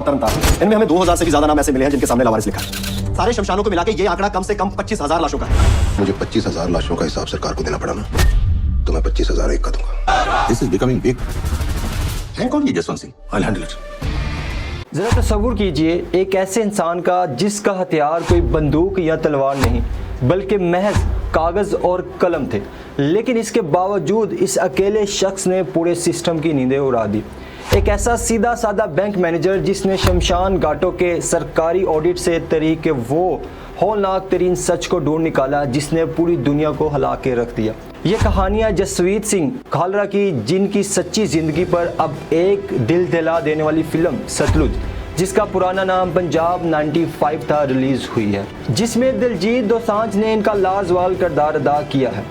इनमें हमें 2000 से भी ज्यादा नाम ऐसे मिले हैं जिनके सामने लावारिस लिखा है। सारे शमशानों को मिला के ये आंकड़ा कम से कम 25,000 लाशों का है। मुझे 25,000 लाशों का हिसाब सरकार को देना पड़ा ना, तो मैं 25,000 एक का दूंगा। This is becoming big. है कौन ये Jaswant Singh? I'll handle it. ज़रा तसव्वुर कीजिए एक ऐसे इंसान का जिसका हथियार कोई बंदूक या तलवार नहीं बल्कि महज कागज़ और कलम थे, लेकिन इसके बावजूद इस अकेले शख्स ने पूरे सिस्टम की नींदें उड़ा दी। एक ऐसा सीधा साधा बैंक मैनेजर जिसने शमशान घाटों के सरकारी ऑडिट से तरीके वो हौलनाक तरीन सच को ढूंढ निकाला जिसने पूरी दुनिया को हिला के रख दिया। ये कहानियाँ जसवीत सिंह खालरा की, जिनकी सच्ची ज़िंदगी पर अब एक दिल दहला देने वाली फ़िल्म सतलुज, जिसका पुराना नाम पंजाब 95 था, रिलीज़ हुई है, जिसमें दिलजीत दोसांझ ने इनका लाजवाब किरदार अदा किया है।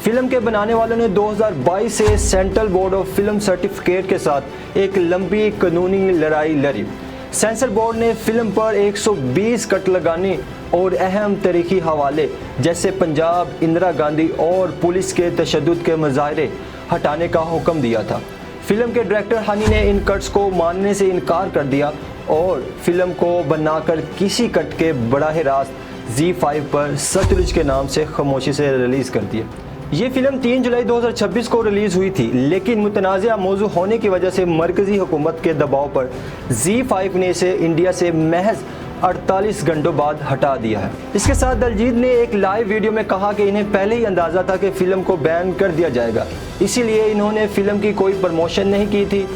फिल्म के बनाने वालों ने 2022 से central board of film certificate के साथ एक लंबी कानूनी लड़ाई लड़ी। सेंसर बोर्ड ने फिल्म पर 120 कट लगाने और अहम तारीखी हवाले जैसे पंजाब, इंदिरा गांधी और पुलिस के तशद्दुद के मुजाहरे हटाने का हुक्म दिया था। फिल्म के डायरेक्टर हनी ने इन कट्स को मानने से इनकार कर दिया और फिल्म को बनाकर किसी कट के बराह रास्त Z5 पर सतलुज के नाम से खामोशी से रिलीज़ कर दिया। ये फिल्म 3 जुलाई 2026 को रिलीज़ हुई थी, लेकिन मुतनाज़ा मौजू होने की वजह से मरकज़ी हुकूमत के दबाव पर Z5 ने इसे इंडिया से महज 48 घंटों बाद हटा दिया है। इसके साथ दिलजीत ने एक लाइव वीडियो में कहा कि इन्हें पहले ही अंदाज़ा था कि फ़िल्म को बैन कर दिया जाएगा, इसीलिए इन्होंने फ़िल्म की कोई प्रमोशन नहीं की थी।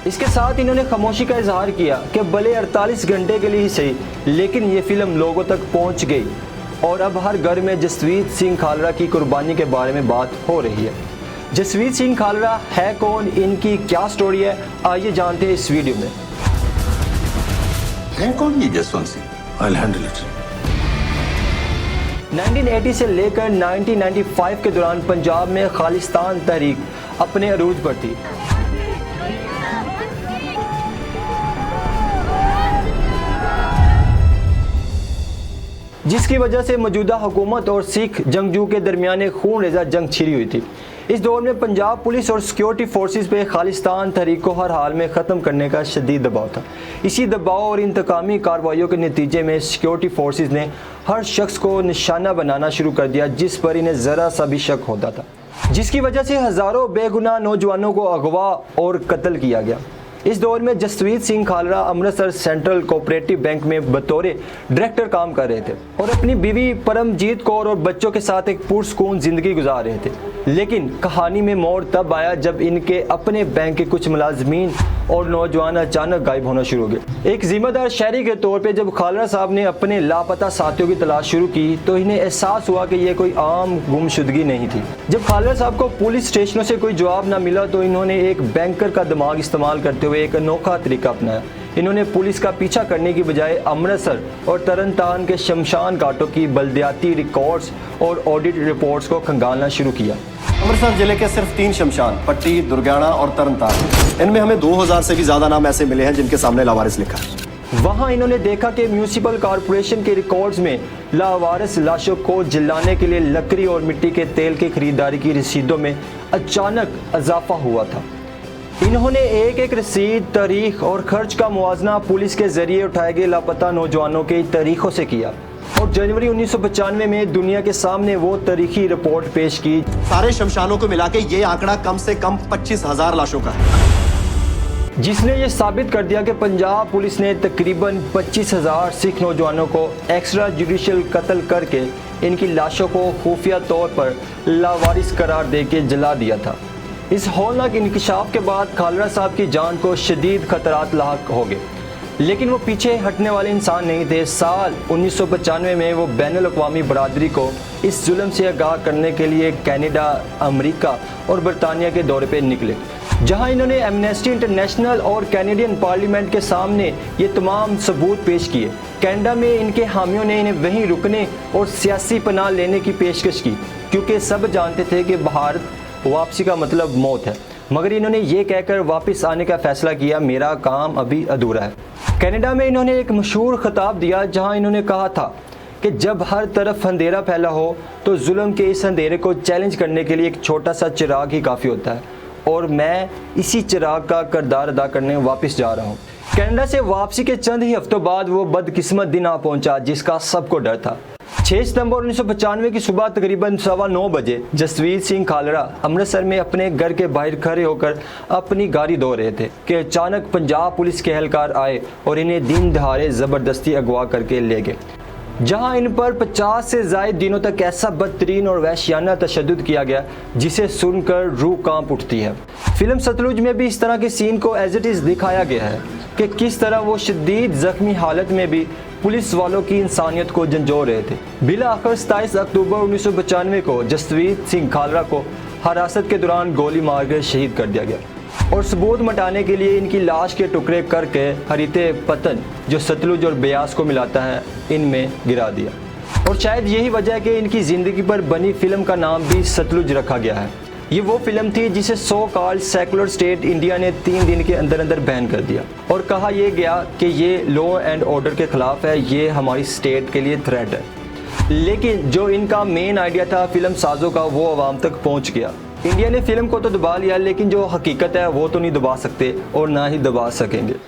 इसके साथ इन्होंने खामोशी का इजहार किया कि भले 48 घंटे के लिए ही सही, लेकिन ये फ़िल्म लोगों तक पहुँच गई और अब हर घर में जसवीत सिंह खालरा की कुर्बानी के बारे में बात हो रही है। जसवीत सिंह खालरा है कौन, इनकी क्या स्टोरी है, आइए जानते हैं इस वीडियो में। है कौन ये Jaswant Singh? I'll handle it. 1980 से लेकर 1995 के दौरान पंजाब में खालिस्तान तहरीक अपने अरूज पर थी। जिसकी वजह से मौजूदा हुकूमत और सिख जंगजू के दरमियान एक खून रेज़ा जंग छिड़ी हुई थी। इस दौर में पंजाब पुलिस और सिक्योरिटी फोर्सेस पे खालिस्तान तहरीक को हर हाल में ख़त्म करने का शदीद दबाव था। इसी दबाव और इंतकामी कार्रवाइयों के नतीजे में सिक्योरिटी फोर्सेस ने हर शख्स को निशाना बनाना शुरू कर दिया जिस पर इन्हें ज़रा सा भी शक होता था, जिसकी वजह से हज़ारों बेगुनाह नौजवानों को अगवा और कत्ल किया गया। इस दौर में Jasvit Singh Khalra Amritsar central cooperative bank में बतौर डायरेक्टर काम कर रहे थे और अपनी बीवी परमजीत कौर और बच्चों के साथ एक पुरसुकून जिंदगी गुजार रहे थे। लेकिन कहानी में मोड़ तब आया जब इनके अपने बैंक के कुछ मुलाजमीन और नौजवान अचानक गायब होना शुरू हो गए। एक जिम्मेदार शहरी के तौर पे जब खालरा साहब ने अपने लापता साथियों की तलाश शुरू की तो इन्हें एहसास हुआ कि यह कोई आम गुमशुदगी नहीं थी। जब खालरा साहब को पुलिस स्टेशनों से कोई जवाब न मिला तो इन्होंने एक बैंकर का दिमाग इस्तेमाल करते हुए एक अनोखा तरीका अपनाया। इन्होंने पुलिस का पीछा करने की बजाय अमृतसर और तरनतारन के शमशान घाटों की बल्दियाती रिकॉर्ड्स और ऑडिट रिपोर्ट्स को खंगालना शुरू किया। अमृतसर जिले के सिर्फ 3 शमशान, पट्टी, दुर्गाना और तरनतारन, इनमें हमें 2000 से भी ज्यादा नाम ऐसे मिले हैं जिनके सामने लावारिस लिखा है। वहां इन्होंने देखा कि म्यूनिसिपल कॉरपोरेशन के रिकॉर्ड्स में लावारिस लाशों को जलाने के लिए लकड़ी और मिट्टी के तेल की खरीदारी की रसीदों में अचानक इजाफा हुआ था। इन्होंने एक एक रसीद, तारीख और खर्च का मुआवजा पुलिस के जरिए उठाए गए लापता नौजवानों के तारीखों से किया और जनवरी 1995 में दुनिया के सामने वो तारीखी रिपोर्ट पेश की। सारे शमशानों को मिला के ये आंकड़ा कम से कम 25,000 लाशों का है, जिसने ये साबित कर दिया कि पंजाब पुलिस ने तकरीबन 25,000 सिख नौजवानों को एक्स्ट्रा जुडिशियल कत्ल करके इनकी लाशों को खुफिया तौर पर लावारिस करार दे के जला दिया था। इस हौलनाक इंकशाफ के बाद खालरा साहब की जान को शदीद खतरात लाहक हो गए, लेकिन वो पीछे हटने वाले इंसान नहीं थे। साल 1995 में वो बैनुल अक़वामी बरादरी को इस जुल्म से आगाह करने के लिए कनाडा, अमेरिका और बरतानिया के दौरे पर निकले, जहां इन्होंने एमनेस्टी इंटरनेशनल और कैनेडियन पार्लियामेंट के सामने ये तमाम सबूत पेश किए। कनाडा में इनके हामियों ने इन्हें वहीं रुकने और सियासी पनाह लेने की पेशकश की, क्योंकि सब जानते थे कि भारत वापसी का मतलब मौत है, मगर इन्होंने ये कहकर वापस आने का फैसला किया, मेरा काम अभी अधूरा है। कनाडा में इन्होंने एक मशहूर खिताब दिया जहां इन्होंने कहा था कि जब हर तरफ अंधेरा फैला हो तो जुल्म के इस अंधेरे को चैलेंज करने के लिए एक छोटा सा चिराग ही काफ़ी होता है और मैं इसी चिराग का किरदार अदा करने वापस जा रहा हूँ। कनाडा से वापसी के चंद ही हफ्तों बाद वो बदकिस्मत दिन आ पहुंचा जिसका सबको डर था। 6 सितंबर 1995 की सुबह तकरीबन 9:15 बजे जसवीर सिंह खालड़ा अमृतसर में अपने घर के बाहर खड़े होकर अपनी गाड़ी धो रहे थे कि अचानक पंजाब पुलिस के एहलकार आए और इन्हें दिन दहाड़े ज़बरदस्ती अगवा करके ले गए, जहां इन पर 50 से ज़ायद दिनों तक ऐसा बदतरीन और वहशियाना तशद्दुद किया गया जिसे सुनकर रूह कांप उठती है। फिल्म सतलुज में भी इस तरह के सीन को एज इट इज़ दिखाया गया है कि किस तरह वो शदीद ज़ख्मी हालत में भी पुलिस वालों की इंसानियत को झंझोड़ रहे थे। बिला आखिर 27 अक्टूबर 1995 को जसवीर सिंह खालड़ा को हिरासत के दौरान गोली मारकर शहीद कर दिया गया और सबूत मिटाने के लिए इनकी लाश के टुकड़े करके हरीते पतन जो सतलुज और ब्यास को मिलाता है इनमें गिरा दिया। और शायद यही वजह है कि इनकी ज़िंदगी पर बनी फिल्म का नाम भी सतलुज रखा गया है। ये वो फिल्म थी जिसे so called secular state India ने 3 दिन के अंदर अंदर बैन कर दिया और कहा यह गया कि ये लॉ एंड ऑर्डर के खिलाफ है, ये हमारी स्टेट के लिए थ्रेट है। लेकिन जो इनका मेन आइडिया था फिल्म साजों का वो आवाम तक पहुंच गया। इंडिया ने फिल्म को तो दबा लिया लेकिन जो हकीकत है वो तो नहीं दबा सकते और ना ही दबा सकेंगे।